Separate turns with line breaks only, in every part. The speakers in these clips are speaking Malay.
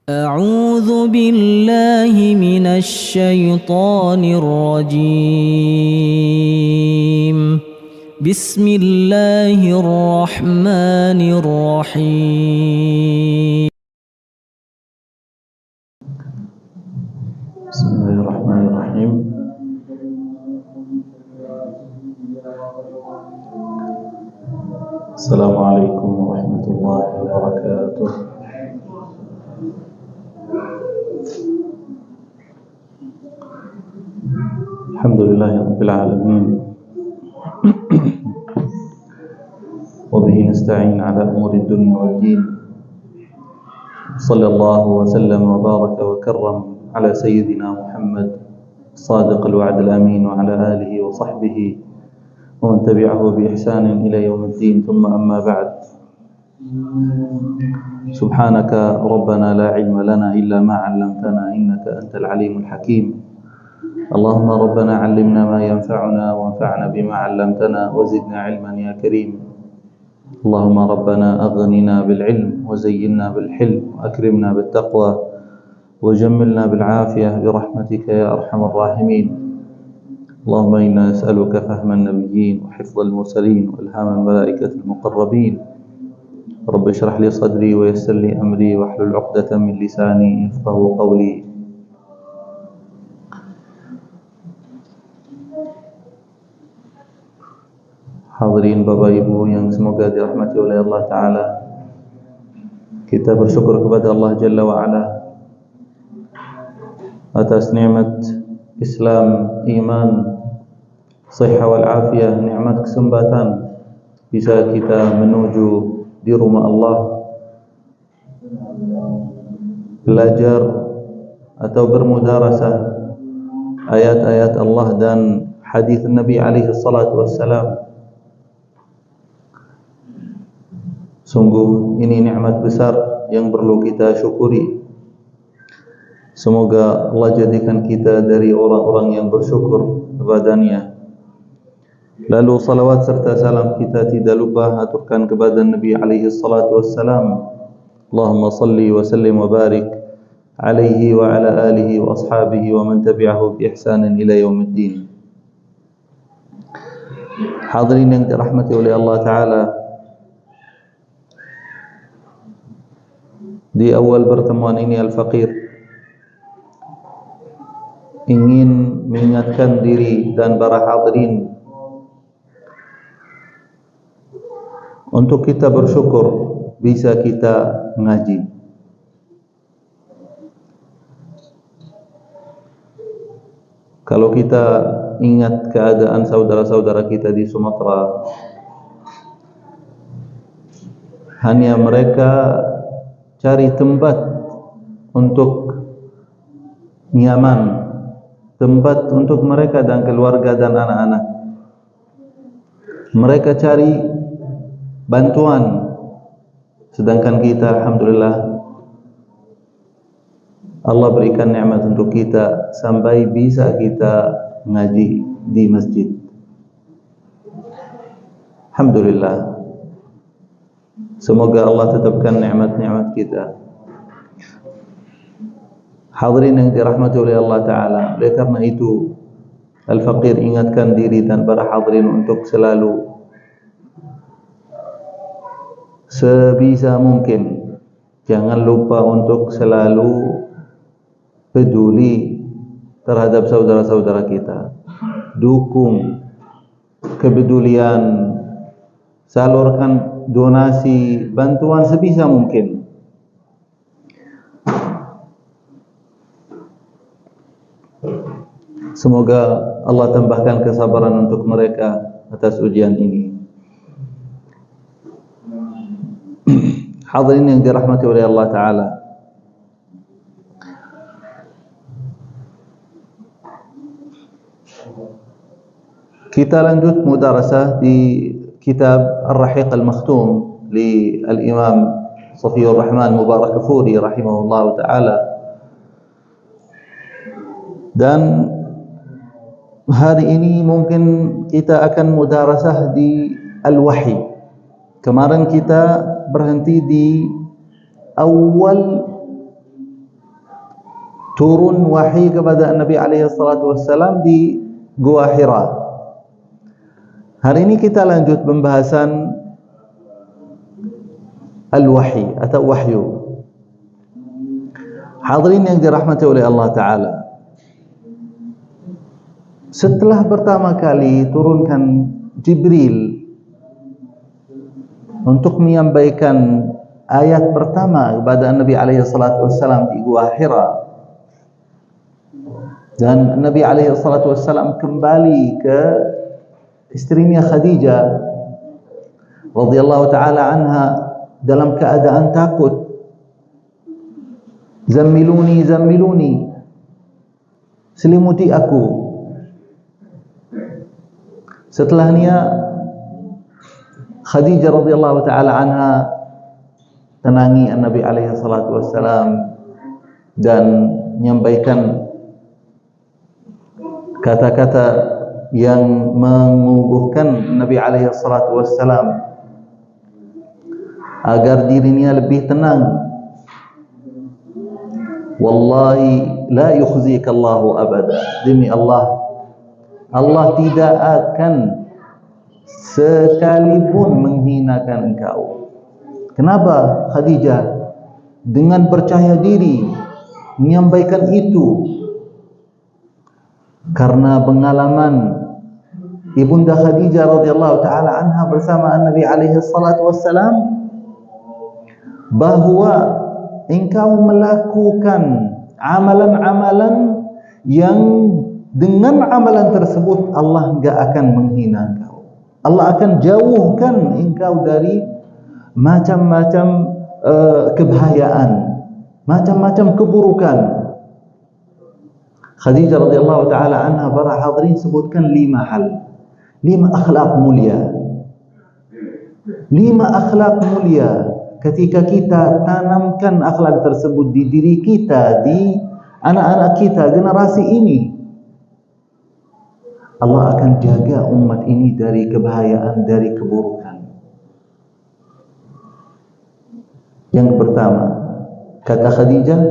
أعوذ بالله من الشيطان الرجيم. بسم الله الرحمن الرحيم.
بسم الله الرحمن الرحيم. السلام عليكم ورحمة الله وبركاته. الحمد لله رب العالمين، وبه نستعين على أمور الدنيا والدين. صلى الله وسلم وبارك وكرم على سيدنا محمد الصادق الوعد الأمين، وعلى آله وصحبه ومن تبعه بإحسان إلى يوم الدين. ثم أما بعد، سبحانك ربنا لا علم لنا إلا ما علمتنا إنك أنت العليم الحكيم. اللهم ربنا علمنا ما ينفعنا وانفعنا بما علمتنا وزدنا علما يا كريم. اللهم ربنا أغننا بالعلم وزينا بالحلم وأكرمنا بالتقوى وجملنا بالعافية برحمتك يا أرحم الراحمين. اللهم إنا نسألك فهم النبيين وحفظ المرسلين وإلهام الملائكة المقربين. رب اشرح لي صدري ويسر لي أمري واحلل عقدة من لساني يفقهوا قولي. Hadirin Bapak Ibu yang semoga dirahmati oleh Allah Ta'ala, kita bersyukur kepada Allah Jalla wa'ala atas nikmat Islam, iman, sihah wal afiyah, nikmat kesempatan bisa kita menuju di rumah Allah, belajar atau bermudarasah ayat-ayat Allah dan hadis Nabi alaihi salatu wassalam. Sungguh ini nikmat besar yang perlu kita syukuri. Semoga Allah jadikan kita dari orang-orang yang bersyukur kepadanya. Lalu salawat serta salam kita tidak lupa aturkan kepada Nabi alaihi salatu wassalam. Allahumma salli wa sallim wa barik alaihi wa ala alihi wa ashabihi wa man tabi'ahu bi ihsanin ila yaumiddin. Hadirin yang dirahmati oleh Allah Ta'ala, di awal pertemuan ini Al-Faqir ingin mengingatkan diri dan para hadirin untuk kita bersyukur bisa kita mengaji. Kalau kita ingat keadaan saudara-saudara kita di Sumatera, hanya mereka cari tempat untuk nyaman, tempat untuk mereka dan keluarga dan anak-anak. Mereka cari bantuan, sedangkan kita alhamdulillah Allah berikan nikmat untuk kita sampai bisa kita ngaji di masjid. Alhamdulillah. Semoga Allah tetapkan nikmat-nikmat kita. Hadirin yang dirahmati oleh Allah Ta'ala, oleh karena itu Al-Faqir ingatkan diri dan para hadirin untuk selalu sebisa mungkin jangan lupa untuk selalu peduli terhadap saudara-saudara kita. Dukung kepedulian, salurkan donasi, bantuan sebisa mungkin. Semoga Allah tambahkan kesabaran untuk mereka atas ujian ini. Hadirin yang dirahmati oleh Allah Ta'ala, kita lanjut mudarasah di kitab Ar-Rahiq Al-Makhtum li Al-Imam Safiyur Rahman Mubarakfuri rahimahullah ta'ala. Dan hari ini mungkin kita akan mudarasah di Al-Wahyi. Kemarin kita berhenti di awal turun wahyi kepada Nabi alaihi salatu wassalam di Gua Hira. Hari ini kita lanjut pembahasan al-wahyi atau wahyu. Hadirin yang dirahmati oleh Allah Ta'ala, setelah pertama kali turunkan Jibril untuk menyampaikan ayat pertama kepada Nabi alaihi salatu wassalam di Gua Hira, dan Nabi alaihi salatu wassalam kembali ke istrinya Khadijah radhiyallahu taala anha dalam keadaan takut. Zammiluni, zammiluni, selimuti aku. Setelahnya Khadijah radhiyallahu taala anha tenangi Nabi alaihi salatu wassalam dan menyampaikan kata-kata yang mengukuhkan Nabi alaihi salatu wassalam agar dirinya lebih tenang. Wallahi la yukhzika Allahu abada, demi Allah, Allah tidak akan sekalipun menghinakan engkau. Kenapa Khadijah dengan percaya diri menyampaikan itu? Karena pengalaman Ibunda Khadijah radhiyallahu taala anha bersama Nabi alaihi salatu wassalam, bahwa engkau melakukan amalan-amalan yang dengan amalan tersebut Allah enggak akan menghina engkau. Allah akan jauhkan engkau dari macam-macam kebahayaan, macam-macam keburukan. Khadijah radhiyallahu taala anha, para hadirin, sebutkan 5 hal, 5 akhlak mulia. 5 akhlak mulia. Ketika kita tanamkan akhlak tersebut di diri kita, di anak-anak kita, generasi ini, Allah akan jaga umat ini dari kebahayaan, dari keburukan. Yang pertama, kata Khadijah,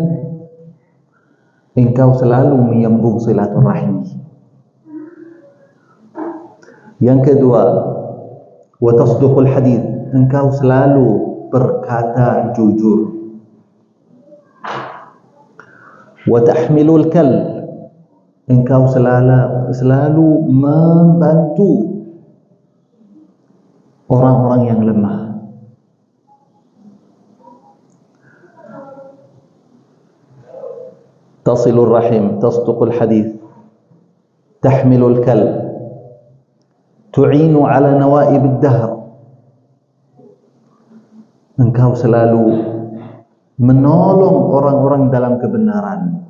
engkau selalu menyambung silaturahmi. Yang kedua, wa tasduqul hadith, engkau selalu berkata jujur. Wa tahmilul kal, engkau selalu membantu orang-orang yang lemah. Tasilur rahim, tasduqul hadith, tahmilul kal, tu'inu ala nawaib ad-dahr, engkau selalu menolong orang-orang dalam kebenaran.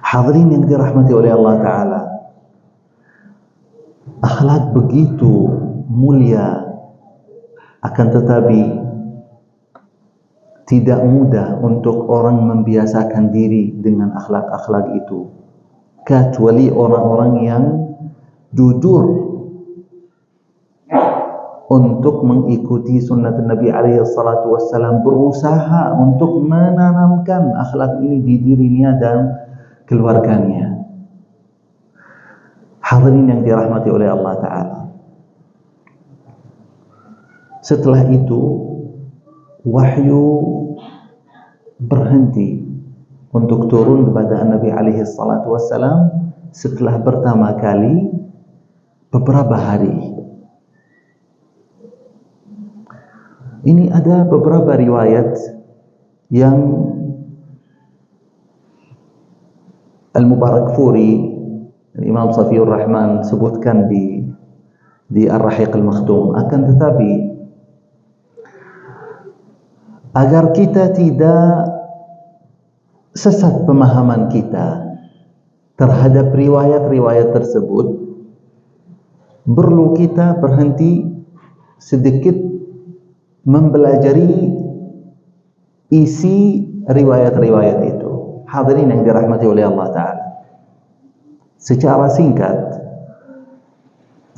Hadirin yang dirahmati oleh Allah Ta'ala, akhlak begitu mulia, akan tetapi tidak mudah untuk orang membiasakan diri dengan akhlak-akhlak itu, kecuali orang-orang yang jujur untuk mengikuti sunnah Nabi alaihi salatu wassalam, berusaha untuk menanamkan akhlak ini di dirinya dan keluarganya. Hadirin yang dirahmati oleh Allah Ta'ala, setelah itu wahyu berhenti untuk turun kepada Nabi alaihi salatu wassalam setelah pertama kali beberapa hari. Ini ada beberapa riwayat yang Al-Mubarakfuri, Imam Safiur Rahman sebutkan di Ar-Rahiq Al-Makhtum. Akan tetapi agar kita tidak sesat pemahaman kita terhadap riwayat-riwayat tersebut, perlu kita berhenti sedikit mempelajari isi riwayat-riwayat itu. Hadirin yang dirahmati oleh Allah Ta'ala, secara singkat,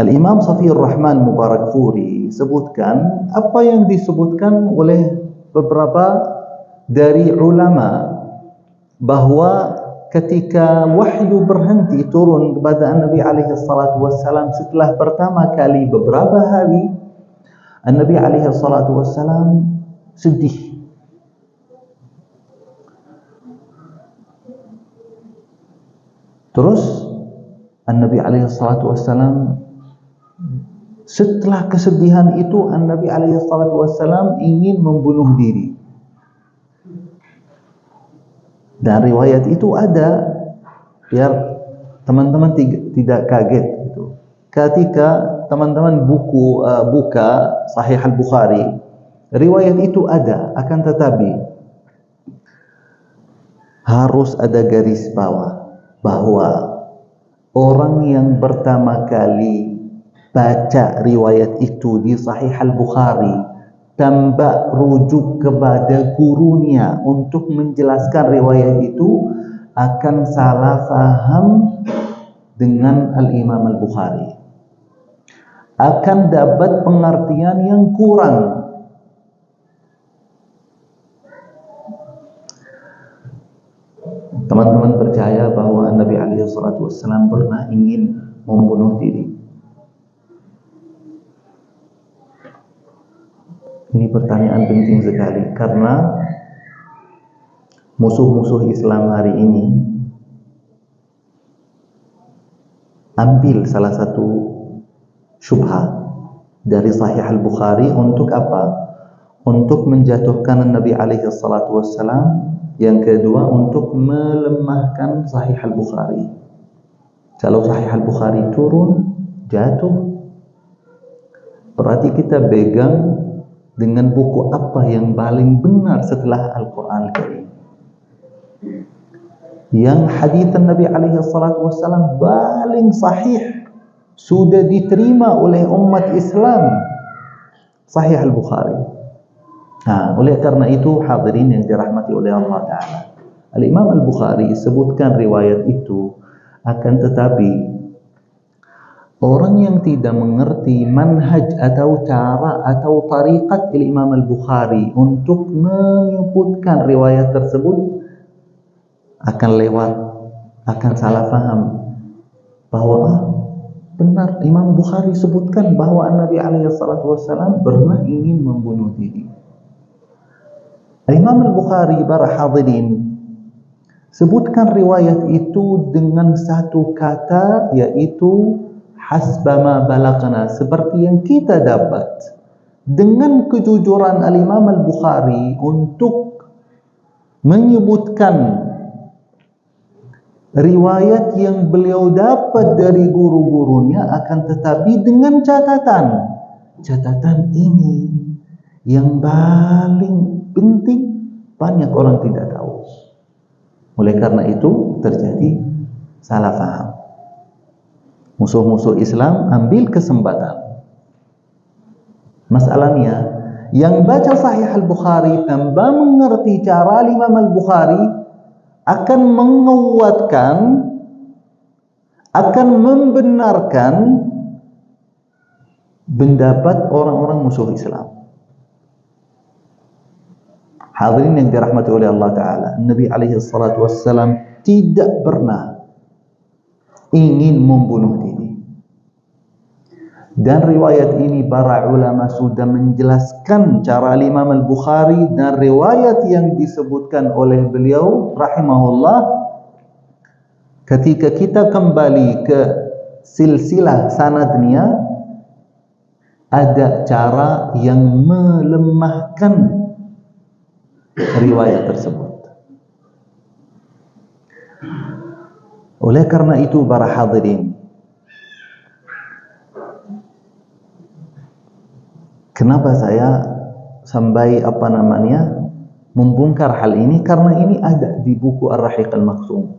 Al-Imam Safiur Rahman Mubarakfuri sebutkan apa yang disebutkan oleh beberapa dari ulama bahwa ketika wahyu berhenti turun kepada Nabi alaihi salatu wassalam setelah pertama kali beberapa hari, Nabi alaihi salatu wassalam sedih. Terus Nabi alaihi salatu wassalam setelah kesedihan itu Nabi alaihi salatu wassalam ingin membunuh diri. Dan riwayat itu ada, biar teman-teman tidak kaget gitu. Ketika teman-teman buka Sahih Al-Bukhari, riwayat itu ada, akan tetapi harus ada garis bawah bahwa orang yang pertama kali baca riwayat itu di Sahih Al-Bukhari tanpa rujuk kepada gurunya untuk menjelaskan riwayat itu akan salah faham dengan Al-Imam Al-Bukhari, akan dapat pengertian yang kurang. Teman-teman percaya bahwa Nabi alaihi salatu wassalam pernah ingin membunuh diri? Ini pertanyaan penting sekali, karena musuh-musuh Islam hari ini ambil salah satu syubhat dari Sahih Al-Bukhari untuk apa? Untuk menjatuhkan Nabi alaihi salatu wassalam. Yang kedua, untuk melemahkan Sahih Al-Bukhari. Kalau Sahih Al-Bukhari turun, jatuh, berarti kita pegang dengan buku apa yang paling benar setelah Al-Quran Al-Karim. Yang hadits Nabi alaihi salatu wassalam paling sahih, sudah diterima oleh umat Islam, Sahih Al-Bukhari. Nah, oleh karena itu hadirin yang dirahmati oleh Allah Ta'ala, Al-Imam Al-Bukhari sebutkan riwayat itu, akan tetapi orang yang tidak mengerti manhaj atau cara atau tariqat Imam Al-Bukhari untuk menyebutkan riwayat tersebut akan lewat, akan salah faham bahwa benar Imam Bukhari sebutkan bahwa Nabi alaihi salatu wassalam pernah ingin membunuh diri. Imam Al-Bukhari para hadirin sebutkan riwayat itu dengan satu kata, yaitu hasbama balagana, seperti yang kita dapat. Dengan kejujuran Al-Imam Al-Bukhari untuk menyebutkan riwayat yang beliau dapat dari guru-gurunya, akan tetapi dengan catatan ini yang paling penting, banyak orang tidak tahu. Oleh karena itu terjadi salah faham. Musuh-musuh Islam ambil kesempatan. Masalahnya, yang baca Sahih Al-Bukhari tanpa mengerti cara Imam Al-Bukhari akan menguatkan, akan membenarkan pendapat orang-orang musuh Islam. Hadirin yang dirahmati oleh Allah Ta'ala, Nabi alaihi salatu wassalam tidak pernah ingin membunuh diri. Dan riwayat ini para ulama sudah menjelaskan cara Imam Al-Bukhari, dan riwayat yang disebutkan oleh beliau rahimahullah, ketika kita kembali ke silsilah sanadnya, ada cara yang melemahkan riwayat tersebut. Oleh karena itu para hadirin, kenapa saya sampai membongkar hal ini? Karena ini ada di buku Ar-Rahiq Al-Maktum.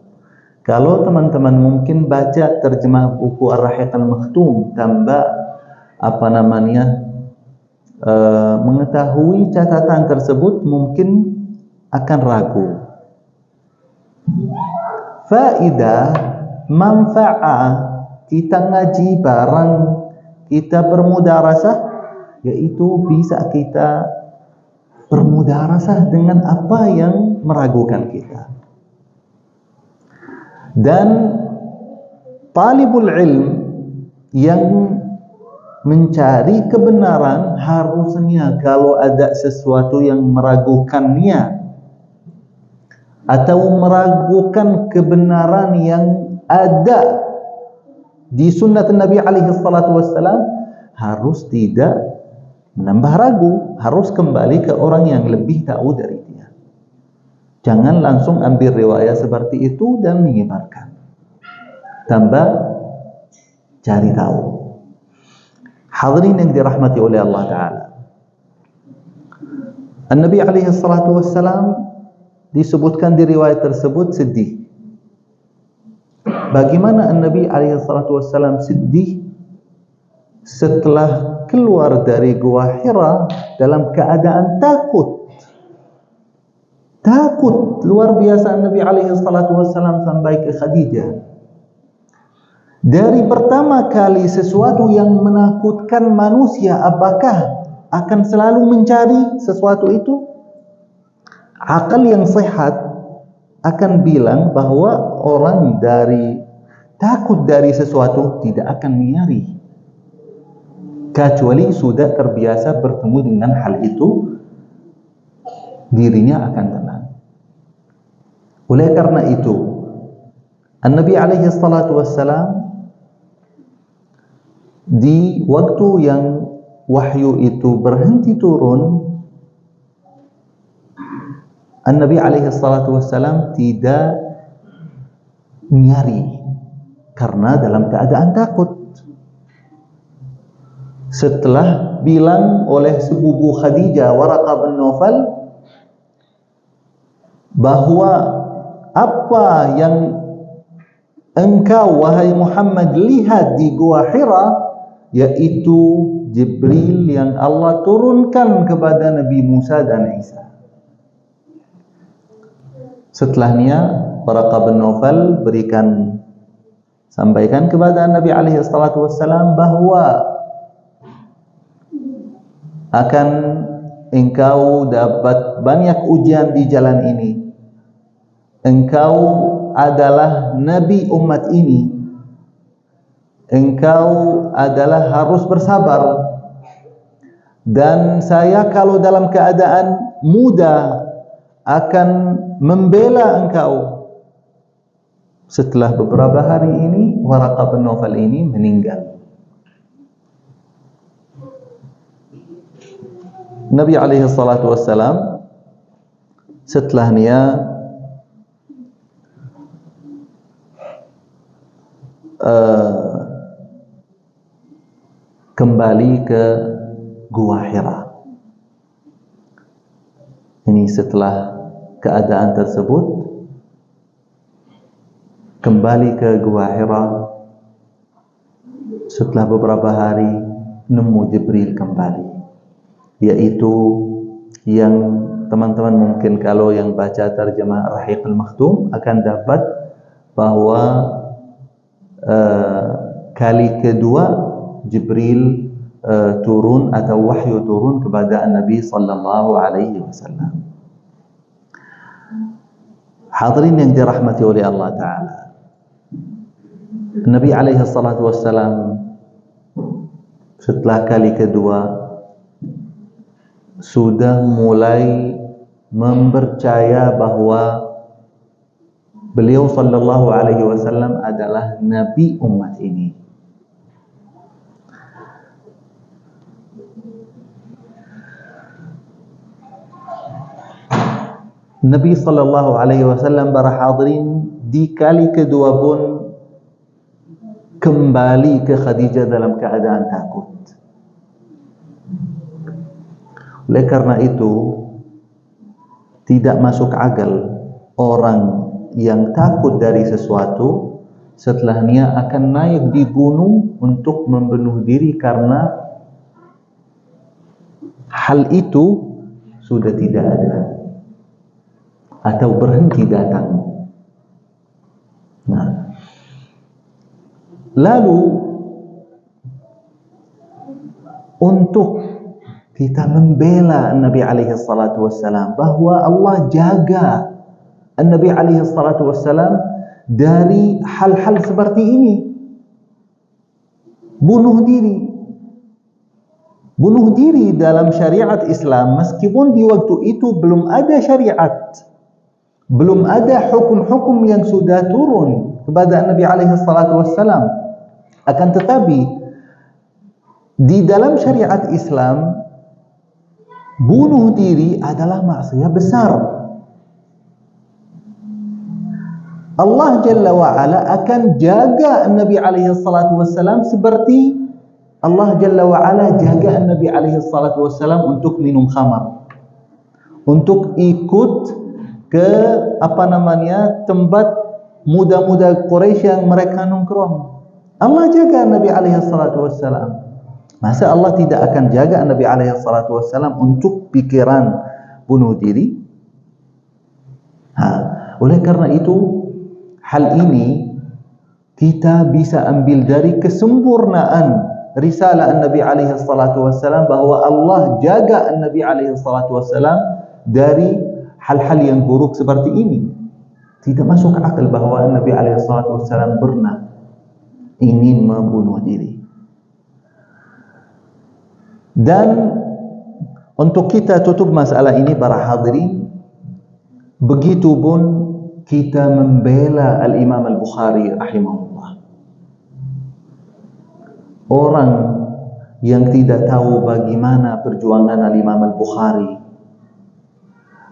Kalau teman-teman mungkin baca terjemah buku Ar-Rahiq Al-Maktum tanpa mengetahui catatan tersebut, mungkin akan ragu. Faidah, manfaat kita ngaji bareng, kita bermudarasah, yaitu bisa kita bermudarasah dengan apa yang meragukan kita. Dan talibul ilm yang mencari kebenaran harusnya kalau ada sesuatu yang meragukannya atau meragukan kebenaran yang ada di sunnah Nabi alaihi salatu wassalam, harus tidak menambah ragu, harus kembali ke orang yang lebih tahu dari dia. Jangan langsung ambil riwayat seperti itu dan menyebarkan. Tambah cari tahu. Hadirin yang dirahmati oleh Allah Ta'ala, An-Nabi alaihi salatu wassalam disebutkan di riwayat tersebut sedih. Bagaimana An-Nabi alaihi salatu wassalam sedih setelah keluar dari Gua Hira dalam keadaan takut. Takut luar biasa Nabi alaihi salatu wassalam sampai ke Khadijah. Dari pertama kali sesuatu yang menakutkan manusia, apakah akan selalu mencari sesuatu itu? Akal yang sehat akan bilang bahwa orang dari takut dari sesuatu tidak akan mencari, kecuali sudah terbiasa bertemu dengan hal itu, dirinya akan tenang. Oleh karena itu, An-Nabi alaihi salatu wassalam di waktu yang wahyu itu berhenti turun, An-Nabi alaihi salatu wassalam tidak nyari karena dalam keadaan takut. Setelah bilang oleh sepupu Khadijah, Waraqah bin Nawfal, bahwa apa yang engkau wahai Muhammad lihat di Gua Hira, yaitu Jibril yang Allah turunkan kepada Nabi Musa dan Isa. Setelahnya Waraqah bin Nawfal sampaikan kepada Nabi alaihi salatu wassalam bahwa akan engkau dapat banyak ujian di jalan ini. Engkau adalah Nabi umat ini. Engkau adalah harus bersabar. Dan saya kalau dalam keadaan muda akan membela engkau. Setelah beberapa hari ini, Waraqah bin Nawfal ini meninggal. Nabi alaihi salatu wassalam setelahnya kembali ke Gua Hira. Ini setelah keadaan tersebut kembali ke Gua Hira. Setelah beberapa hari nemu Jibril kembali, yaitu yang teman-teman mungkin kalau yang baca terjemah Rahiqul Makhtum akan dapat bahwa kali kedua Jibril turun atau wahyu turun kepada Nabi sallallahu alaihi wasallam. Hadirin yang dirahmati oleh Allah Ta'ala, Nabi alaihi salatu wassalam setelah kali kedua sudah mulai mempercaya bahwa beliau sallallahu alaihi wasallam adalah nabi umat ini. Nabi sallallahu alaihi wasallam para hadirin di kali kedua pun kembali ke Khadijah dalam keadaan takut. Oleh karena itu tidak masuk akal orang yang takut dari sesuatu setelahnya akan naik di gunung untuk membunuh diri karena hal itu sudah tidak ada atau berhenti datang. Nah, lalu untuk kita membela Nabi alaihi salatu wassalam bahwa Allah jaga Nabi alaihi salatu wassalam dari hal-hal seperti ini. Bunuh diri. Bunuh diri dalam syariat Islam, meskipun di waktu itu belum ada syariat, belum ada hukum-hukum yang sudah turun kepada Nabi alaihi salatu wassalam. Akan tetapi di dalam syariat Islam, bunuh diri adalah maksiat besar. Allah Jalla wa'ala akan jaga Nabi alaihi salatu wassalam seperti Allah Jalla wa'ala jaga Nabi alaihi salatu wassalam untuk minum khamar, untuk ikut ke tempat muda-muda Quraisy yang mereka nongkrong. Allah jaga Nabi alaihi salatu wassalam. Masa Allah tidak akan jaga Nabi alaihi salatu wassalam untuk pikiran bunuh diri? Oleh karena itu, hal ini kita bisa ambil dari kesempurnaan risalah Nabi alaihi salatu wassalam, bahwa Allah jaga Nabi alaihi salatu wassalam dari hal-hal yang buruk seperti ini. Tidak masuk akal bahwa Nabi alaihi salatu wassalam pernah ingin membunuh diri. Dan untuk kita tutup masalah ini para hadirin, begitu pun kita membela Al-Imam Al-Bukhari rahimahullah. Orang yang tidak tahu bagaimana perjuangan Al-Imam Al-Bukhari,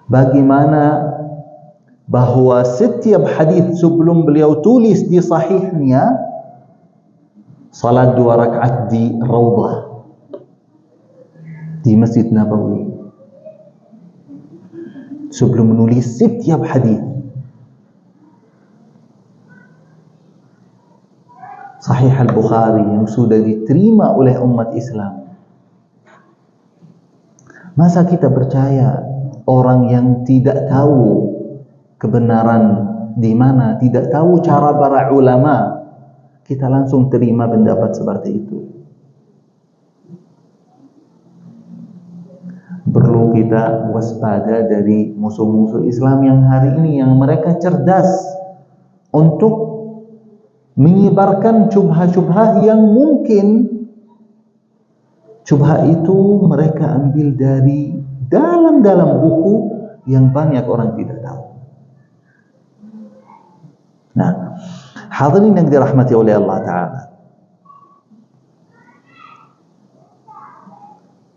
bagaimana bahwa setiap hadis sebelum beliau tulis di sahihnya, salat 2 rakaat di Raudhah di Masjid Nabawi, sebelum menulis setiap hadis. Sahih Al-Bukhari yang sudah diterima oleh umat Islam. Masa kita percaya orang yang tidak tahu kebenaran di mana, tidak tahu cara para ulama, kita langsung terima pendapat seperti itu? Perlu kita waspada dari musuh-musuh Islam yang hari ini, yang mereka cerdas untuk menyebarkan syubhat-syubhat yang mungkin syubhat itu mereka ambil dari dalam-dalam buku yang banyak orang tidak tahu. Nah, hadirin yang dirahmati oleh Allah Ta'ala,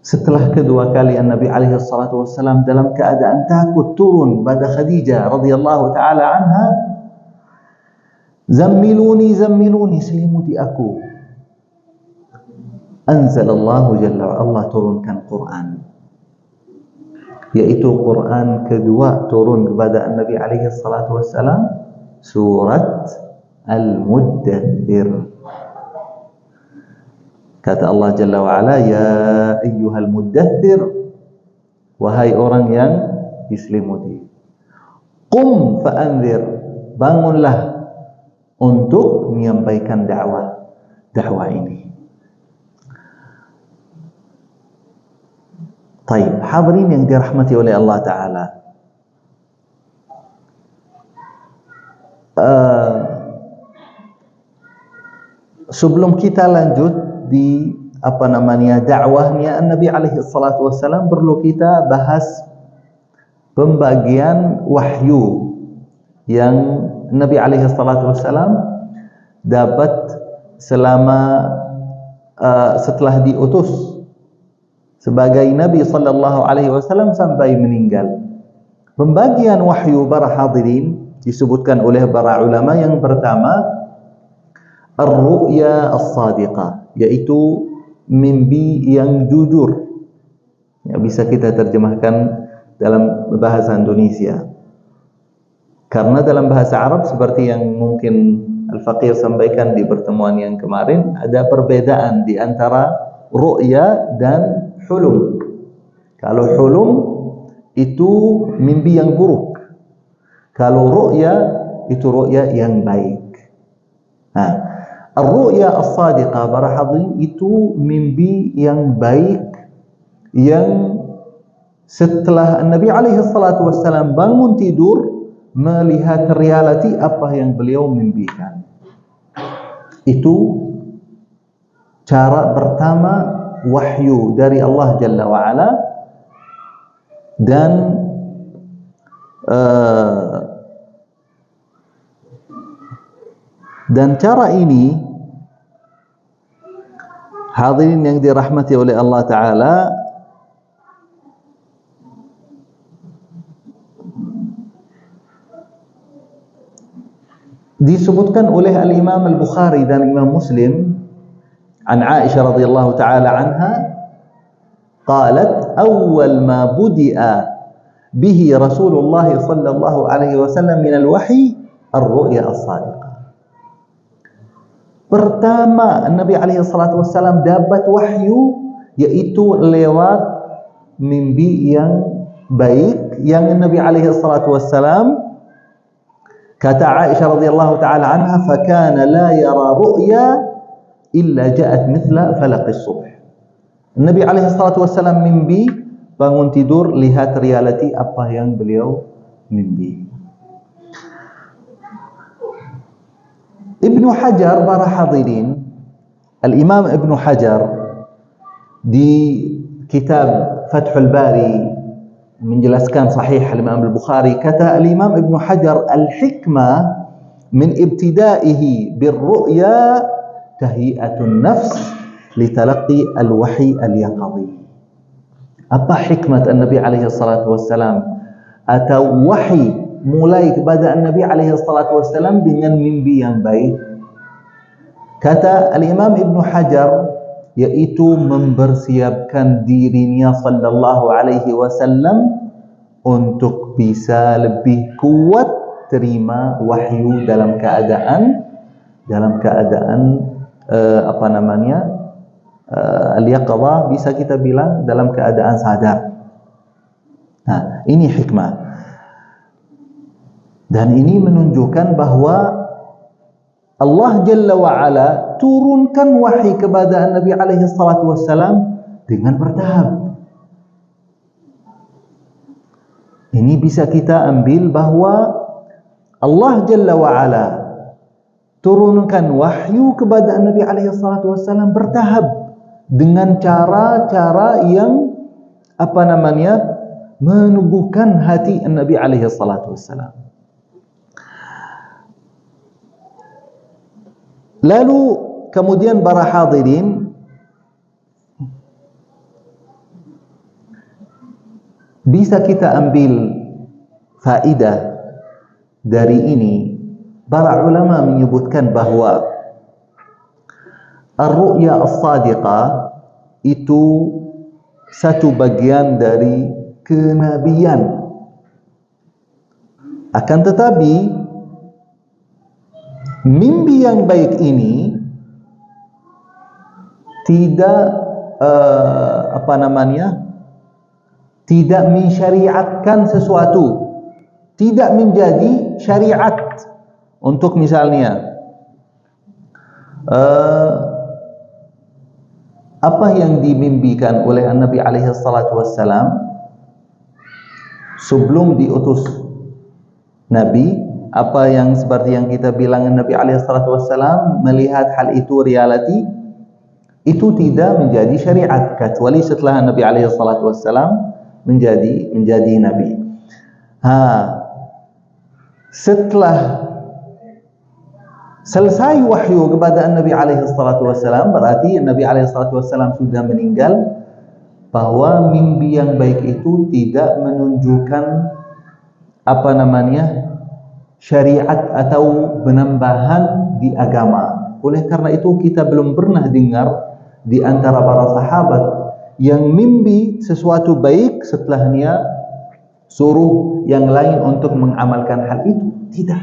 setelah kedua kali Nabi alaihi salatu wassalam dalam keadaan takut turun pada Khadijah radhiyallahu ta'ala anha, Zammiluni, zammiluni, selimuti aku. Anzalallahu jalla, Allah turunkan Quran, yaitu Quran kedua turun kepada Nabi alaihi salatu wassalam, surat Al-Muddathir. Kata Allah Jalla wa'ala, ya ayyuhal muddathir, wahai orang yang diselimuti. Qum fa'anzir, bangunlah untuk menyampaikan dakwah ini. Taib, hadirin yang dirahmati oleh Allah Ta'ala, sebelum kita lanjut di dakwahnya Nabi alaihi salatu wassalam, perlu kita bahas pembagian wahyu yang Nabi alaihi salatu wassalam dapat selama setelah diutus sebagai Nabi sallallahu alaihi wasallam sampai meninggal. Pembagian wahyu para hadirin disebutkan oleh para ulama. Yang pertama, ar-ru'ya as-sadiqah, yaitu mimpi yang jujur. Ya, bisa kita terjemahkan dalam bahasa Indonesia. Karena dalam bahasa Arab, seperti yang mungkin Al-Faqir sampaikan di pertemuan yang kemarin, ada perbedaan di antara ru'ya dan hulum. Kalau hulum itu mimpi yang buruk, kalau ru'ya itu ru'ya yang baik. Nah, ar-ru'ya as-sadiqah para hadirin itu mimpi yang baik, yang setelah Nabi alaihi salatu wassalam bangun tidur, melihat realiti apa yang beliau mimpikan. Itu cara pertama wahyu dari Allah Jalla wa'ala. Dan cara ini, hadirin yang dirahmati oleh Allah Ta'ala, disebutkan oleh Al-Imam Al-Bukhari dan Imam Muslim an Aisyah radhiyallahu ta'ala anha qalat awwal ma budi'a bihi Rasulullah sallallahu alaihi wasallam min al-wahyi ar-ru'ya as-sadiqah. Pertama Nabi alaihi salatu wasallam dapat wahyu yaitu lewat mimpi yang baik yang Nabi alaihi salatu wasallam, kata Aisyah radhiyallahu ta'ala anha, fakana la yara ru'ya illa ja'at mithla falaqis subh. Nabi alaihi salatu wasallam mimpi, bangun tidur, lihat realiti apa yang beliau mimpi. Ibnu Hajar, para hadirin, Al-Imam Ibnu Hajar di kitab Fathul Bari menjelaskan sahih Al-Imam Al-Bukhari, kata Al-Imam Ibnu Hajar, al-hikmah min ibtidaihi bir-ru'ya tahi'atun nafs litalaqi al-wahyi al-yaqadhi. Apa hikmat Nabi alaihi salatu wassalam atau wahyi mulai kepada Nabi alaihi salatu wassalam dengan mimpi yang baik? Kata Al-Imam Ibnu Hajar, yaitu mempersiapkan dirinya sallallahu alaihi wasallam untuk bisa lebih kuat terima wahyu dalam keadaan al-yaqadhah, bisa kita bilang dalam keadaan sadar. Nah, ini hikmah. Dan ini menunjukkan bahwa Allah Jalla wa'ala turunkan wahyi kepada Nabi alaihi salatu wassalam dengan bertahap. Ini bisa kita ambil bahwa Allah Jalla wa'ala turunkan wahyu kepada Nabi alaihi salatu wassalam bertahap dengan cara-cara yang menumbuhkan hati Nabi alaihi salatu wassalam. Lalu kemudian para hadirin, bisa kita ambil faedah dari ini. Para ulama menyebutkan bahwa ar-ru'ya as-sadiqah itu satu bagian dari kenabian. Akan tetapi mimpi yang baik ini tidak tidak mensyariatkan sesuatu, tidak menjadi syariat. Untuk misalnya apa yang dimimpikan oleh Nabi alaihi salatu wassalam sebelum diutus Nabi, apa yang seperti yang kita bilang Nabi alaihi salatu wassalam melihat hal itu realiti, itu tidak menjadi syariat kecuali setelah Nabi alaihi salatu wassalam menjadi Nabi. Setelah selesai wahyu kepada Nabi alaihi salatu wassalam, berarti Nabi alaihi salatu wassalam sudah meninggal, bahwa mimpi yang baik itu tidak menunjukkan syariat atau penambahan di agama. Oleh karena itu kita belum pernah dengar di antara para sahabat yang mimpi sesuatu baik setelahnya suruh yang lain untuk mengamalkan hal itu. Tidak.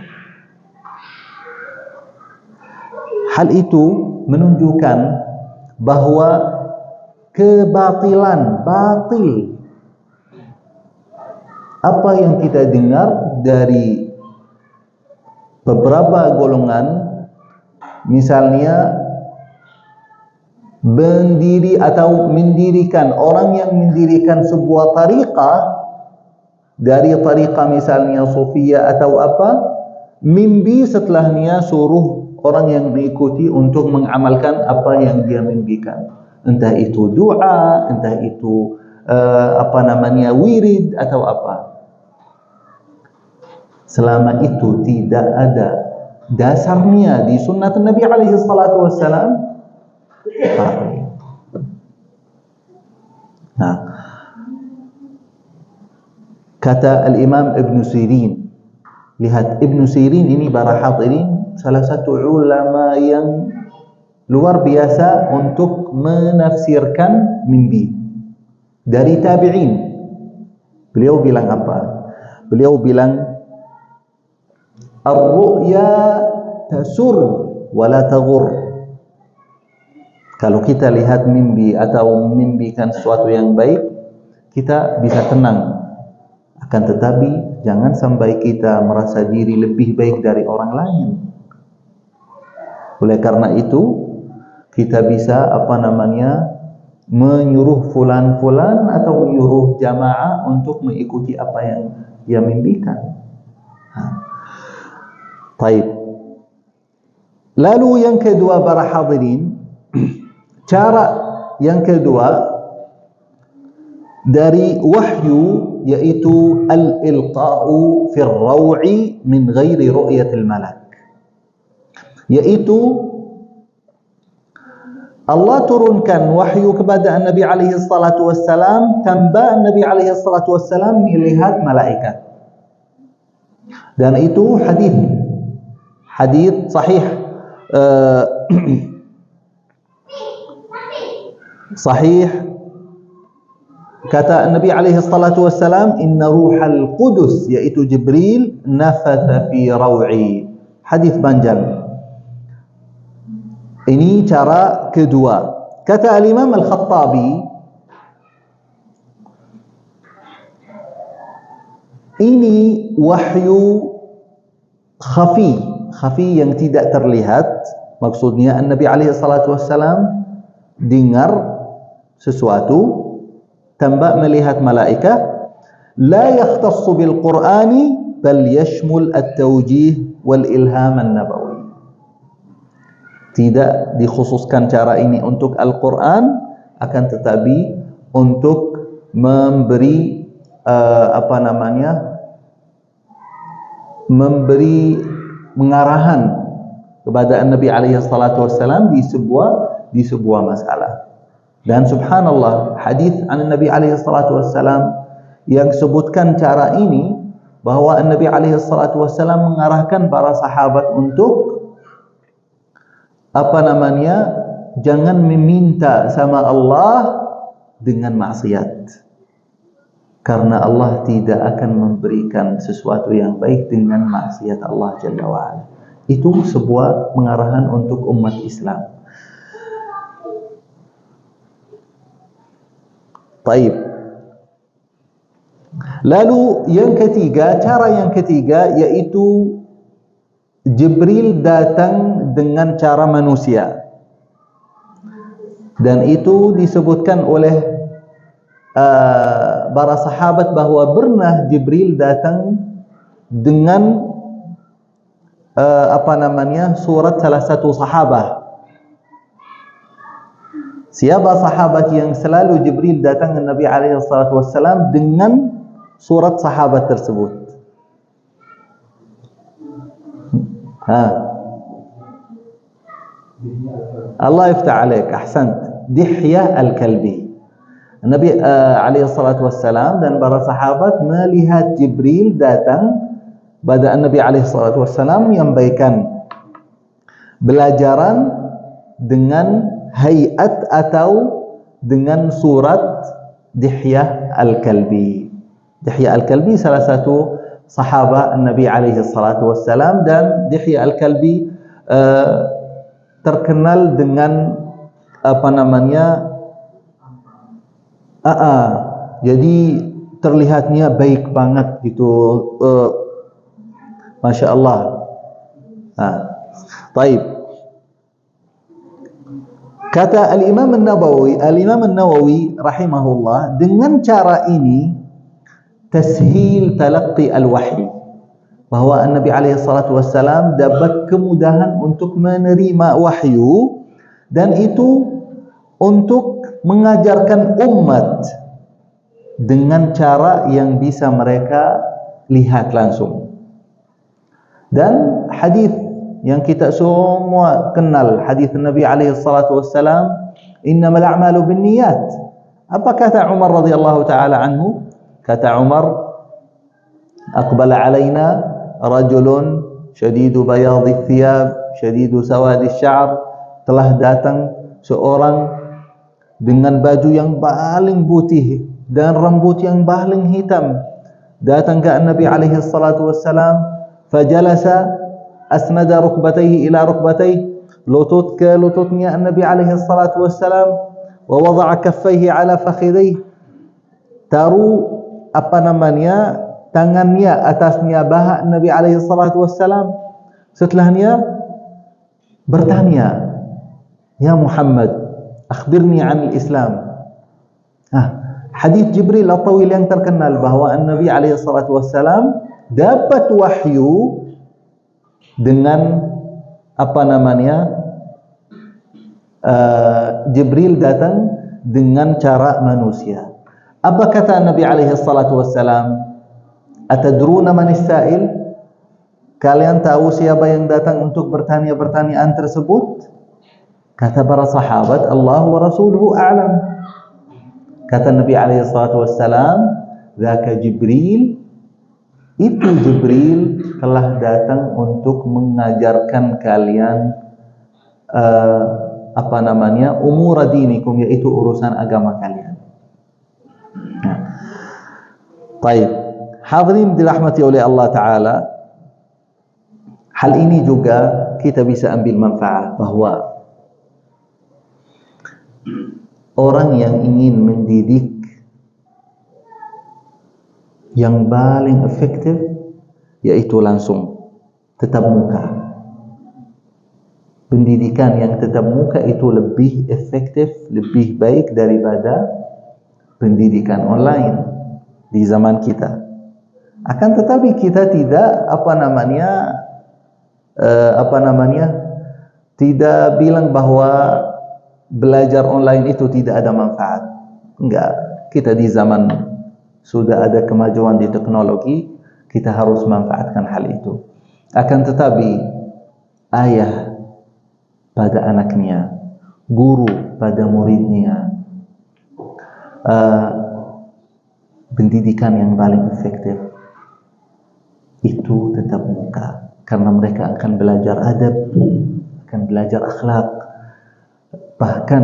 Hal itu menunjukkan bahwa kebatilan, batil apa yang kita dengar dari beberapa golongan, misalnya mendirikan orang yang mendirikan sebuah tariqah dari tariqah misalnya Sufiyah atau apa, mimpi setelahnya suruh orang yang mengikuti untuk mengamalkan apa yang dia mimpikan. Entah itu doa, entah itu wirid atau apa. Selama itu tidak ada dasarnya di sunnah Nabi alaihi salatu wassalam, nah, kata Al-Imam Ibn Sirin, lihat Ibn Sirin ini para hadirin salah satu ulama yang luar biasa untuk menafsirkan mimpi dari tabi'in. Beliau bilang apa? Beliau bilang ar-ru'ya tasur wa la taghur. Kalau kita lihat mimpi atau memimpikan sesuatu yang baik, kita bisa tenang. Akan tetapi jangan sampai kita merasa diri lebih baik dari orang lain. Oleh karena itu kita bisa menyuruh fulan-fulan atau menyuruh jamaah untuk mengikuti apa yang dia mimpikan. Baik. Lalu yang kedua para hadirin, cara yang kedua dari wahyu yaitu al-ilqa'u fi ar-raw'i min ghairi ru'yatil malak, yaitu Allah turunkan wahyu kepada Nabi alaihi salatu wassalam tanpa Nabi alaihi salatu wassalam melihat malaikat. Dan itu hadis sahih sahih. Kata Nabi alaihi salatu wassalam, inna ruhal qudus, yaitu Jibril, nafatha fi raw'i. Hadis panjang. Ini cara kedua. Kata Al-Imam Al-Khattabi, ini wahyu khafi yang tidak terlihat. Maksudnya Nabi alaihi salatu wassalam dengar sesuatu tanpa melihat malaikat. La yakhtassu bil Qur'ani bal yashmul at-tawjih wal ilham an-nabawi. Tidak dikhususkan cara ini untuk Al-Quran, akan tetapi untuk memberi memberi pengarahan kepada Nabi alaihi salatu wassalam di sebuah masalah. Dan subhanallah, hadis an Nabi alaihi salatu wassalam yang sebutkan cara ini, bahwa Nabi alaihi salatu wassalam mengarahkan para sahabat untuk jangan meminta sama Allah dengan maksiat, karena Allah tidak akan memberikan sesuatu yang baik dengan maksiat Allah Jalla wa'ala. Itu sebuah pengarahan untuk umat Islam. Baik. Lalu cara yang ketiga yaitu Jibril datang dengan cara manusia. Dan itu disebutkan oleh para sahabat bahwa pernah Jibril datang dengan surat salah satu sahabat. Siapa sahabat yang selalu Jibril datang ke Nabi alaihi salatu wassalam dengan surat sahabat tersebut? Allah iftah alaik, ahsant. Dihya al-Kalbi. Nabi alaihi salatu wassalam dan para sahabat melihat Jibril datang pada Nabi alaihi salatu wassalam menyampaikan belajaran dengan hayat atau dengan surat Dihya al-Kalbi. Dihya al-Kalbi salah satu sahabat Nabi alaihi salatu wassalam, dan Dihya al-Kalbi terkenal dengan jadi terlihatnya baik banget gitu, Masya Allah. Baik. Kata Al-Imam An-Nawawi rahimahullah, dengan cara ini tashil talaqqi al-wahyi, bahwa Nabi alaihi salatu wassalam dapat kemudahan untuk menerima wahyu, dan itu untuk mengajarkan umat dengan cara yang bisa mereka lihat langsung. Dan hadis yang kita semua kenal, hadis Nabi alaihi salatu wassalam, innamal a'malu binniyat. Apa kata Umar radhiyallahu taala anhu? Kata Umar, aqbala alaina rajulun syadidu bayadhi thiyab syadidu sawadi sya'ar. Telah datang seorang dengan baju yang paling putih dan rambut yang paling hitam. Datang ke Nabi alaihi salatu wassalam, fajalasa asnada rukbatayhi ila rukbatayhi, lutut ke lututnya Nabi alaihi salatu wassalam, wa wada'a kaffayhi ala fakhidayhi, taruh tangannya atasnya baha Nabi alaihi salatu wassalam. Setelahnya bertanya, ya Muhammad, akhbirni 'anil Islam. Hadis Jibril at-tawil yang terkenal bahwa Nabi alaihi salatu wassalam dapat wahyu dengan Jibril datang dengan cara manusia. Apa kata Nabi alaihi salatu wassalam? Atadruna manis sa'il? Kalian tahu siapa yang datang untuk bertanya pertanyaan tersebut? Kata para sahabat, Allah wa rasuluhu a'lam. Kata Nabi alaihi salatu wassalam, dzaka Jibril, itu Jibril telah datang untuk mengajarkan kalian umur dinikum, yaitu urusan agama kalian. Baik, hadirin dirahmati oleh Allah Ta'ala, hal ini juga kita bisa ambil manfaat, bahwa orang yang ingin mendidik yang paling efektif yaitu langsung tetap muka. Pendidikan yang tetap muka itu lebih efektif, lebih baik daripada pendidikan online di zaman kita. Akan tetapi kita tidak tidak bilang bahwa belajar online itu tidak ada manfaat. Enggak, kita di zaman sudah ada kemajuan di teknologi, kita harus manfaatkan hal itu. Akan tetapi ayah pada anaknya, guru pada muridnya, pendidikan yang paling efektif itu tetap muka, karena mereka akan belajar adab, akan belajar akhlak. Bahkan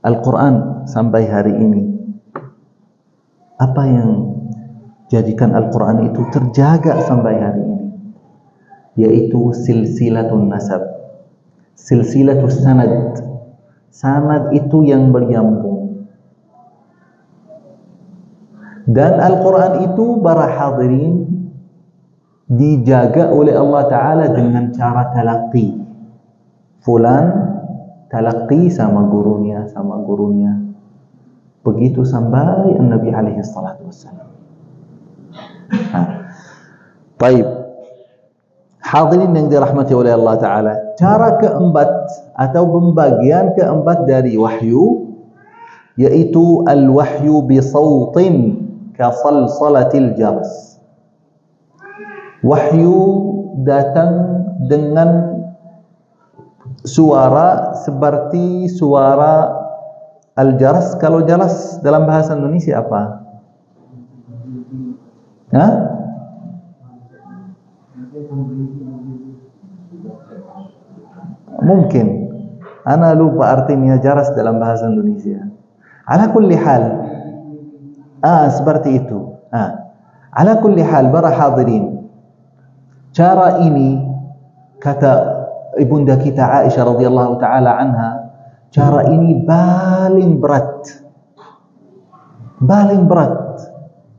Al-Quran sampai hari ini, apa yang jadikan Al-Quran itu terjaga sampai hari ini, yaitu silsilatun nasab, silsilatus sanad. Sanad itu yang bersambung. Dan Al-Quran itu para hadirin dijaga oleh Allah Ta'ala dengan cara talaqi. Fulan talaqi sama gurunya, begitu sampai Nabi alaihi salatu wassalam. Baik, hadirin yang dirahmati oleh Allah Ta'ala, cara keempat atau pembagian keempat dari wahyu yaitu al-wahyu bi sawtin ka salsalatil jars. Wahyu datang dengan suara seperti suara al-jaras. Kalau jaras dalam bahasa Indonesia apa? Mungkin ana lupa artinya jaras dalam bahasa Indonesia. Ala kulli hal, seperti itu. Ala kulli hal, para hadirin, cara ini kata ibunda kita Aisyah radhiyallahu taala anha, cara ini paling berat.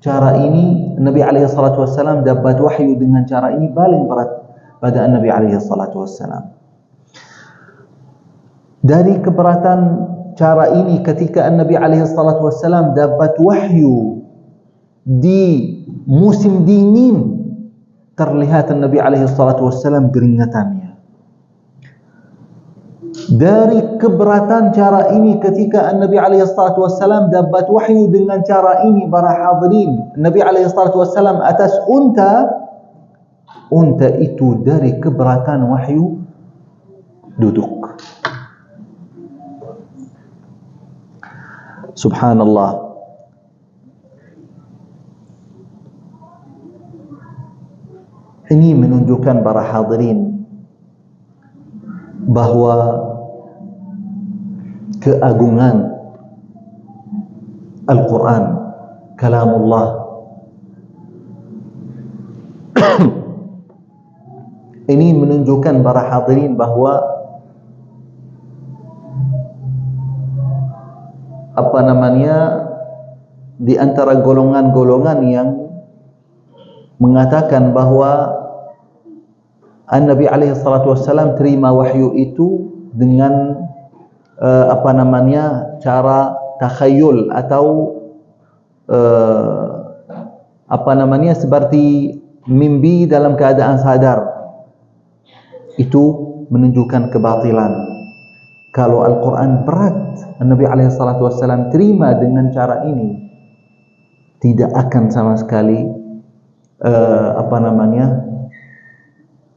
Cara ini Nabi alaihi salatu wassalam dapat wahyu dengan cara ini paling berat pada Nabi alaihi salatu wassalam. Dari keberatan cara ini ketika Nabi alaihi salatu wassalam dapat wahyu di musim dingin terlihat Nabi alaihi salatu wassalam keringatannya. Dari keberatan cara ini ketika Nabi alaihi salatu wassalam dapat wahyu dengan cara ini, para hadirin, Nabi alaihi salatu wassalam atas unta itu dari keberatan wahyu duduk. Subhanallah. Ini menunjukkan para hadirin bahawa keagungan Al-Quran, kalamullah, ini menunjukkan para hadirin bahawa di antara golongan-golongan yang mengatakan bahawa An-Nabi alaihi salatu wassalam terima wahyu itu dengan cara takhayul atau seperti mimpi dalam keadaan sadar. Itu menunjukkan kebatilan. Kalau Al-Quran berat, An-Nabi alaihi salatu wassalam terima dengan cara ini, tidak akan sama sekali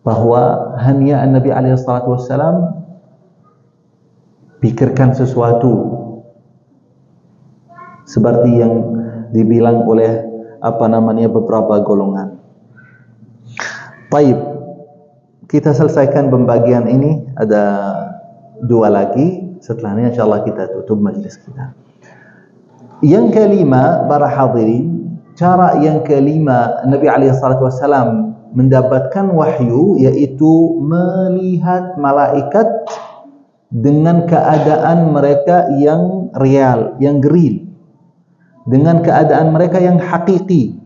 bahawa hanya An-Nabi alaihi salatu wassalam pikirkan sesuatu seperti yang dibilang oleh beberapa golongan. Baik, kita selesaikan pembagian ini, ada dua lagi, setelahnya insyaallah kita tutup majlis kita. Yang kelima, para hadirin, cara yang kelima Nabi alaihi salatu wassalam mendapatkan wahyu, yaitu melihat malaikat dengan keadaan mereka yang real, yang real, dengan keadaan mereka yang hakiki.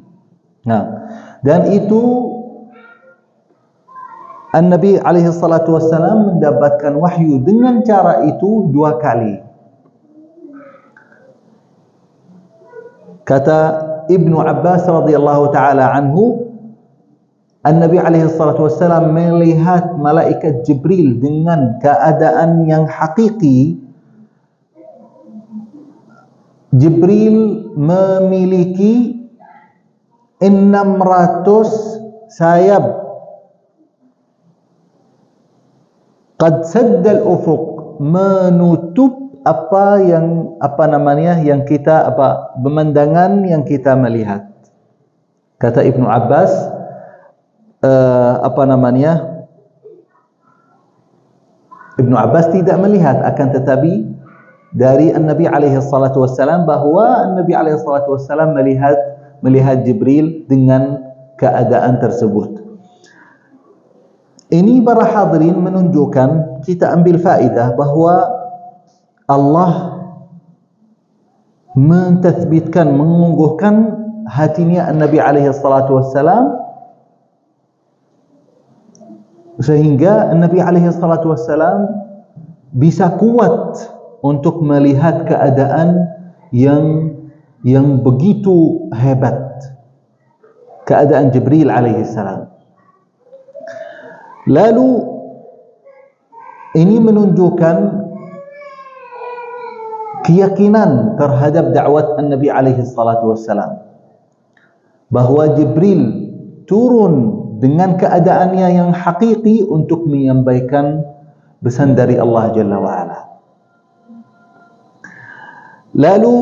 Dan itu An-Nabi alaihi salatu wassalam mendapatkan wahyu dengan cara itu 2 kali. Kata Ibnu Abbas radhiyallahu taala anhu, An-Nabi alaihi salatu wassalam melihat malaikat Jibril dengan keadaan yang hakiki. Jibril memiliki 600 sayap. Qad saddal ufuq, menutup pemandangan yang kita melihat. Kata Ibnu Abbas, Ibnu Abbas tidak melihat, akan tetapi dari An-Nabi alaihi salatu wassalam bahawa An-Nabi alaihi salatu wassalam melihat Jibril dengan keadaan tersebut. Ini para hadirin menunjukkan, kita ambil faedah bahawa Allah mentathbitkan, mengunggahkan hatinya An-Nabi alaihi salatu wassalam, sehingga An-Nabi alaihi salatu wassalam bisa kuat untuk melihat keadaan yang begitu hebat, keadaan Jibril alaihi salam. Lalu ini menunjukkan keyakinan terhadap dakwat An-Nabi alaihi salatu wassalam, bahawa Jibril turun dengan keadaannya yang hakiki untuk menyampaikan pesan dari Allah Jalla wa'ala. Lalu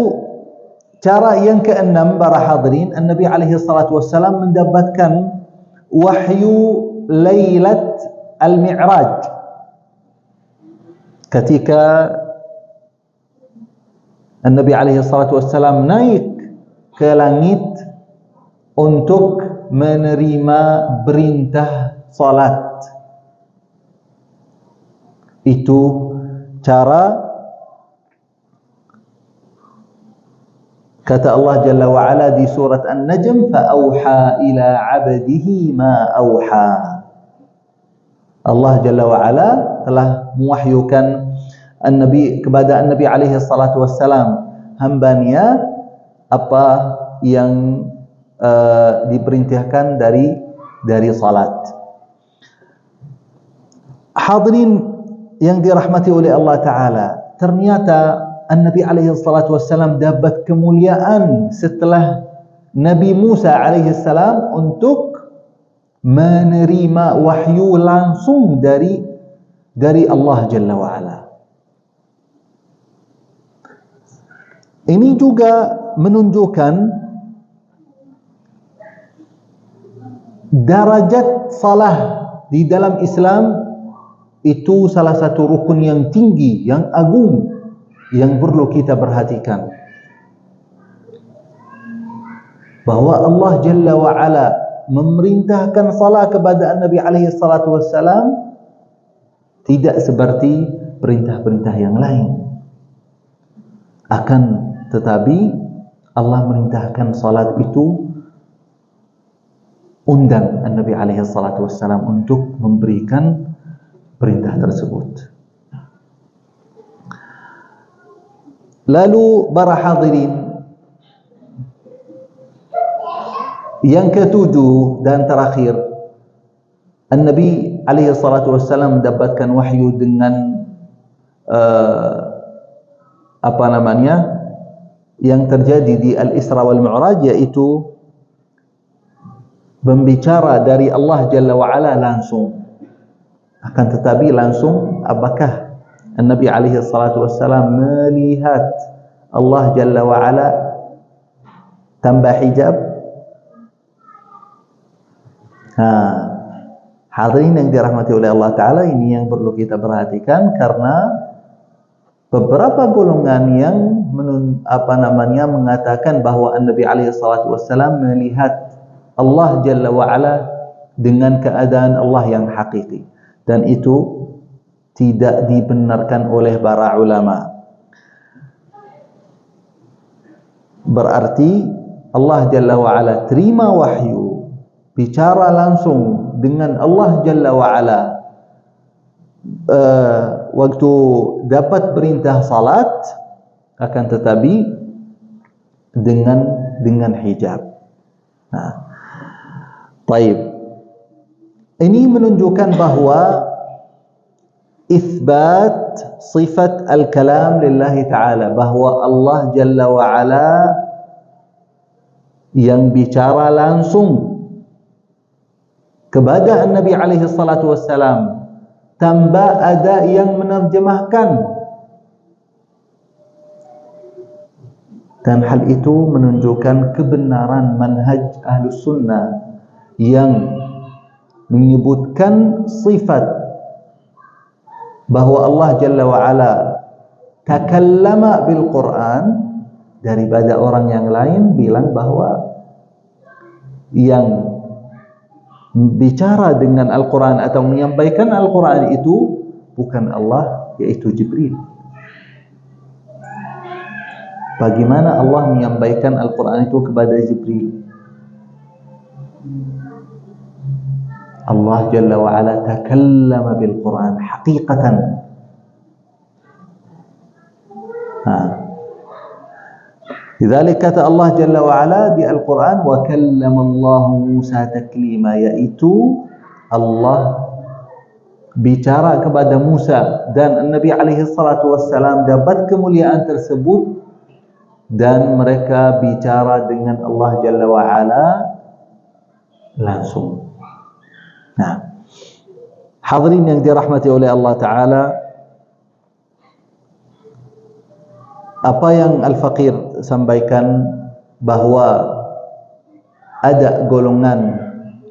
cara yang keenam, para hadirin, An-Nabi alaihi salatu wassalam mendapatkan wahyu Lailat Al-Mi'raj, ketika An-Nabi alaihi salatu wassalam naik ke langit untuk menerima perintah salat. Itu cara, kata Allah Jalla wa'ala di surat An-Najm, فَأَوْحَى إِلَىٰ عَبْدِهِ مَا أَوْحَى. Allah Jalla wa'ala telah mewahyukan kepada An-Nabi alaihi salatu wassalam, hambanya, apa yang diperintahkan dari salat. Hadirin yang dirahmati oleh Allah Ta'ala, ternyata Nabi alaihi salatu wassalam dapat kemuliaan setelah Nabi Musa alaihi salam untuk menerima wahyu langsung dari Allah Jalla wa'ala. Ini juga menunjukkan darajat salah di dalam Islam. Itu salah satu rukun yang tinggi, yang agung, yang perlu kita perhatikan. Bahwa Allah Jalla wa'ala memerintahkan salat kepada Nabi alaihi salatu wassalam tidak seperti perintah-perintah yang lain. Akan tetapi Allah merintahkan salat itu, undang Nabi alaihi salatu wassalam untuk memberikan perintah tersebut. Lalu para hadirin, yang ketujuh dan terakhir, Nabi alaihi salatu wassalam mendapatkan wahyu dengan yang terjadi di Al-Isra wal Mi'raj, yaitu membicara dari Allah Jalla wa'ala langsung. Akan tetapi langsung, apakah Nabi alaihi salatu wassalam melihat Allah Jalla wa'ala tanpa hijab? Hadirin yang dirahmati oleh Allah Ta'ala, ini yang perlu kita perhatikan, karena beberapa golongan yang mengatakan bahwa Nabi alaihi salatu wassalam melihat Allah Jalla wa'ala dengan keadaan Allah yang hakiki, dan itu tidak dibenarkan oleh para ulama. Berarti Allah Jalla wa'ala terima wahyu, bicara langsung dengan Allah Jalla wa'ala waktu dapat perintah salat, akan tetapi dengan hijab. Baik. Ini menunjukkan bahwa isbat sifat al-kalam lillahi ta'ala, bahwa Allah Jalla wa'ala yang bicara langsung kepada Nabi alaihi salatu wassalam tanpa ada yang menerjemahkan, dan hal itu menunjukkan kebenaran manhaj Ahlus Sunnah yang menyebutkan sifat bahwa Allah Jalla wa'ala takallama bil Quran, daripada orang yang lain bilang bahwa yang bicara dengan Al-Quran atau menyampaikan Al-Quran itu bukan Allah, yaitu Jibril. Bagaimana Allah menyampaikan Al-Quran itu kepada Jibril? Allah Jalla wa'ala takallama bil Quran haqiqatan. Lidzalik kata Allah Jalla wa'ala di Al-Quran, wa kallama Allah Musa taklima, yaitu Allah bicara kepada Musa, dan Nabi alaihi salatu wassalam dapat kemuliaan tersebut, dan mereka bicara dengan Allah Jalla wa'ala langsung. Hadirin yang dirahmati oleh Allah Ta'ala, apa yang Al-Faqir sampaikan bahwa ada golongan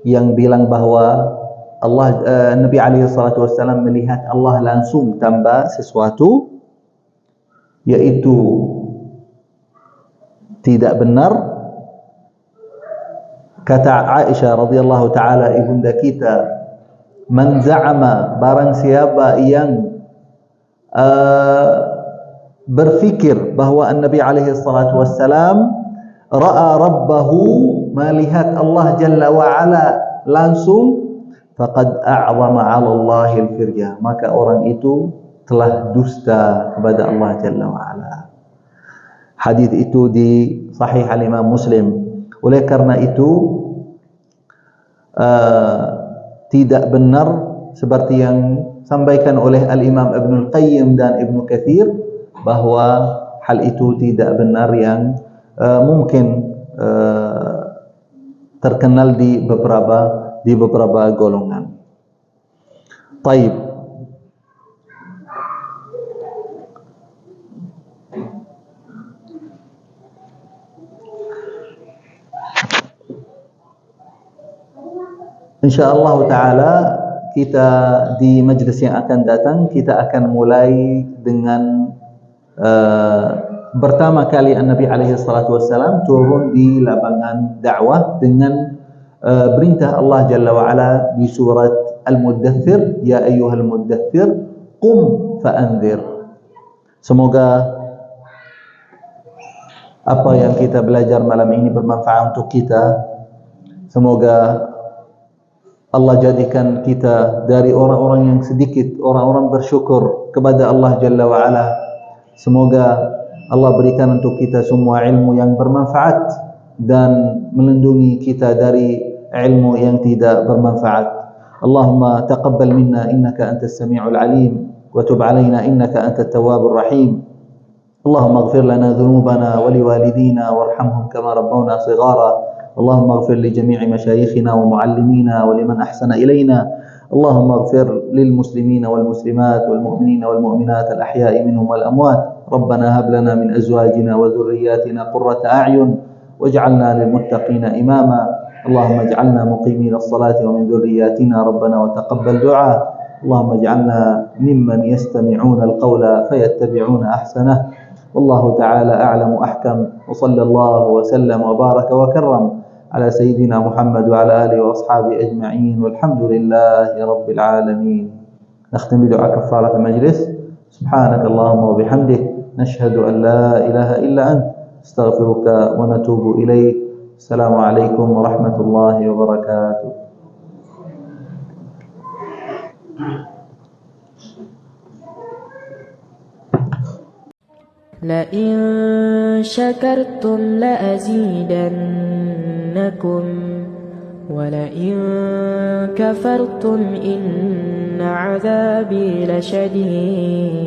yang bilang bahwa Nabi alaihi salatu wassalam melihat Allah langsung tanpa sesuatu, yaitu tidak benar. Kata Aisyah radhiyallahu taala ibunda kita, man za'ama, barang siapa yang berfikir bahwa Nabi alaihi salatu wassalam ra'a rabbahu, melihat Allah Jalla wa'ala langsung, faqad a'zama 'ala Allahi al-firya, maka orang itu telah dusta kepada Allah Jalla wa'ala. Hadis itu di Sahih Al-Imam Muslim. Oleh karena itu tidak benar seperti yang disampaikan oleh Al-Imam Ibnul Qayyim dan Ibnu Katsir bahwa hal itu tidak benar yang mungkin terkenal di beberapa golongan. Taib. InsyaAllah ta'ala kita di majlis yang akan datang kita akan mulai dengan pertama kali Nabi alaihi salatu wassalam turun di lapangan dakwah dengan perintah Allah Jalla wa'ala di surat Al-Muddathir, ya ayyuhal muddathir qum fa'anzir. Semoga apa yang kita belajar malam ini bermanfaat untuk kita. Semoga Allah jadikan kita dari orang-orang yang sedikit, orang-orang bersyukur kepada Allah Jalla wa'ala. Semoga Allah berikan untuk kita semua ilmu yang bermanfaat dan melindungi kita dari ilmu yang tidak bermanfaat. Allahumma taqabbal minna innaka antas sami'ul alim wa tub alaina innaka antat tawwabur rahim. Allahumma ighfir lana dhunubana wa liwalidina warhamhum kama rabbawna shighara. اللهم اغفر لجميع مشايخنا ومعلمينا ولمن أحسن إلينا. اللهم اغفر للمسلمين والمسلمات والمؤمنين والمؤمنات الأحياء منهم والأموات. ربنا هب لنا من أزواجنا وذرياتنا قرة أعين واجعلنا للمتقين إماما. اللهم اجعلنا مقيمين الصلاة ومن ذرياتنا ربنا وتقبل دعاء. اللهم اجعلنا ممن يستمعون القول فيتبعون أحسنه. والله تعالى أعلم وأحكم. وصلى الله وسلم وبارك وكرم على سيدنا محمد وعلى آله وأصحابه أجمعين والحمد لله رب العالمين. نختم بدعاء كفارة المجلس. سبحانك اللهم وبحمدك نشهد أن لا إله إلا أنت استغفرك ونتوب إليك. السلام عليكم ورحمة الله وبركاته.
لئن شكرتم لأزيدنكم ولئن كفرتم إن عذابي لشديد